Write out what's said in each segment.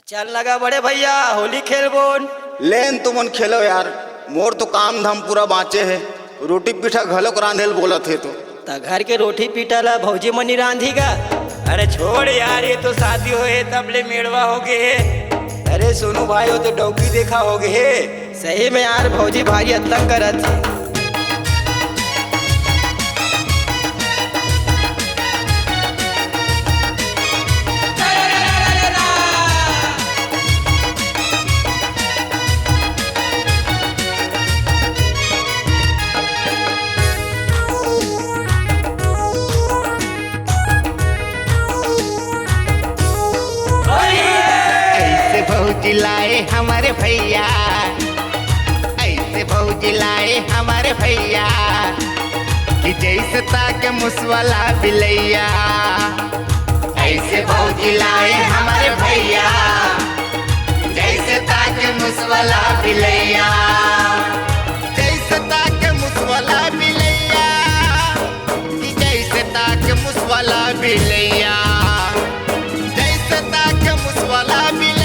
चल लगा बड़े भैया होली खेल बोन। लेन तुमन खेलो यार, मोर तो काम धाम पूरा बाँचे है। रोटी पीठा घलोक रांधेल बोलत है तो घर के रोटी पीटा ला भौजी मनी रांधी का। अरे छोड़ यार, ये तो शादी हो है तब ले मेड़वा हो गए है। अरे सोनू भाई हो तो डौकी देखा हो गए। सही में यार भौजी भारी अतंग करत है। भौजी लाए हमारे भैया, ऐसे भौजी लाए हमारे भैया कि जैसे ताके मुसवाला बिलैया। ऐसे भौजी लाए हमारे भैया जैसे ताके मुसवाला बिलैया। जैसे ताके मुसवाला बिलैया कि जैसे ताके मुसवाला बिलैया। जैसे ताके मुसवाला बिलैया,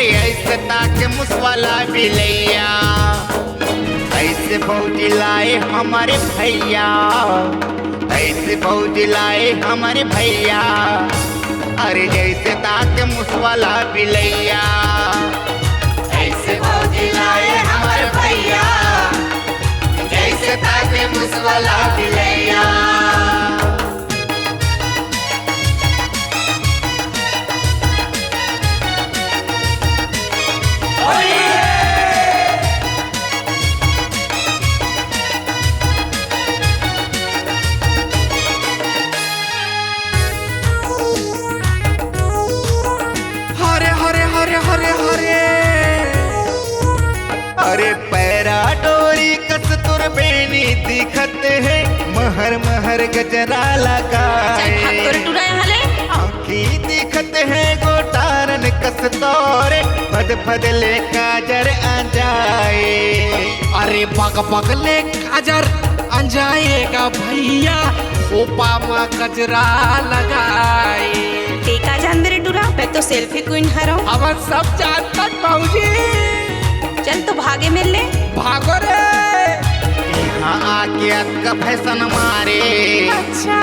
ऐसे ताके मुसवाला बिलैया। ऐसे भौजी लाए हमारे भैया, ऐसे भौजी लाए हमारे भैया। अरे जैसे ताके मुसवाला बिलैया। ऐसे भौजी लाए हमारे भैया जैसे ताके मुसवाला बिलैया। अरे पैरा डोरी कस तुर बेनी दिखत है, महर महर गजरा लगाए। आँखी दिखत है गोटारन कस तोरे, फद फद ले काजर आ जाए। अरे पग पग ले काजर आ जाएगा भैया, ओपा माँ गजरा लगाए। टेका जान मेरे डुरा, मैं तो सेल्फी क्वीन हरो। अब सब जानता भौजी। चल तो भागे मिल ले। भागो रे। यहाँ आके अक्का फैशन मारे। अच्छा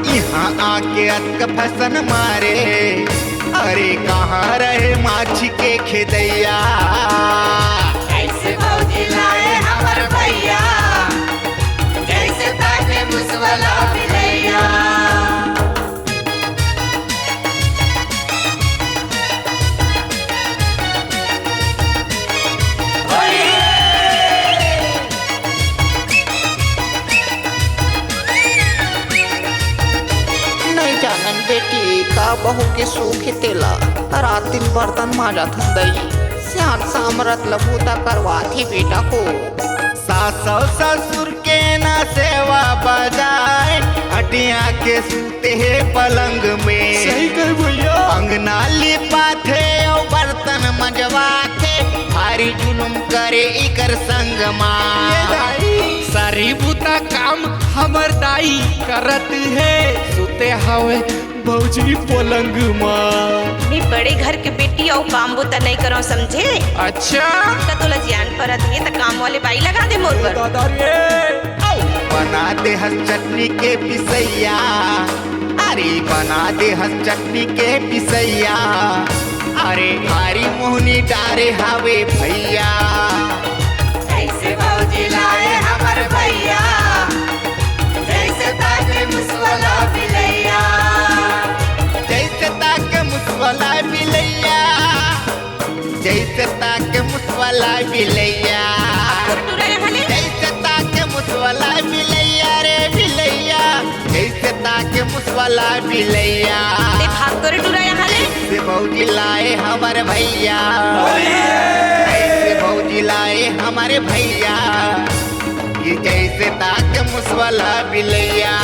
यहाँ आके अक्का फैशन मारे। अरे कहाँ रहे माछी के खेदैया। ऐसे भौजी लाए हमारे भैया जैसे ताके मुसवाला बिलैया। बेटी का बहू के सूखे तेला रात दिन बर्तन माजत हंदई। श्यान सामरत लबूता करवाती बेटा को। सास ससुर के ना सेवा बजाए, हटिया के सूते है पलंग में। सही कह भैया। अंगना लिपाथे और बर्तन मंजवाथे, भारी जुलुम करे इकर संग माँ। सारी बुता काम हमर दाई करत है, सुते हवे भौजी पलंग माँ। मैं बड़े घर के बेटी और काम बुता नहीं करो समझे। अच्छा का तोला जान परत है तो काम वाले बाई लगा दे मोर पर। बना दे हस चटनी के पिसैया। अरे बना दे हस चटनी के पिसैया। अरे भारी मोहनी डारे हावे भैया। ऐसे भौजी लाए हमारे भैया जैसे ताके मुसवाला बिलैया। जैसे ताके मुसवाला बिलैया। जैसे ताके मुसवाला बिलैया। जैसे ताके मुसवाला बिलैया रे बिलैया। जैसे ताके मुसवाला बिलैया। भाग कर टुरा यहाँ ले। ऐसे भौजी लाए हमारे भैया, ऐसे भौजी लाए हमारे भैया ये जैसे ताके मुसवाला बिलैया।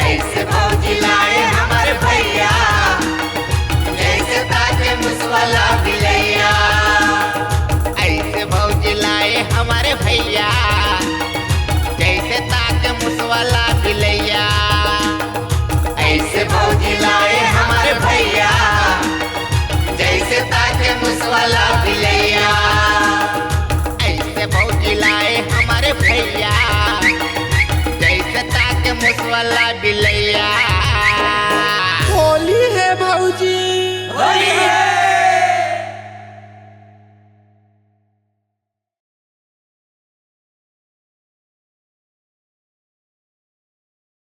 ऐसे भौजी लाए हमारे भैया जैसे ताके मुसवाला बिलैया। ऐसे भौजी लाए हमारे भैया जैसे ताके मुसवाला बिलैया। ऐसे भौजी लाए हमारे भैया वाला बिलैया। होली है भौजी होली है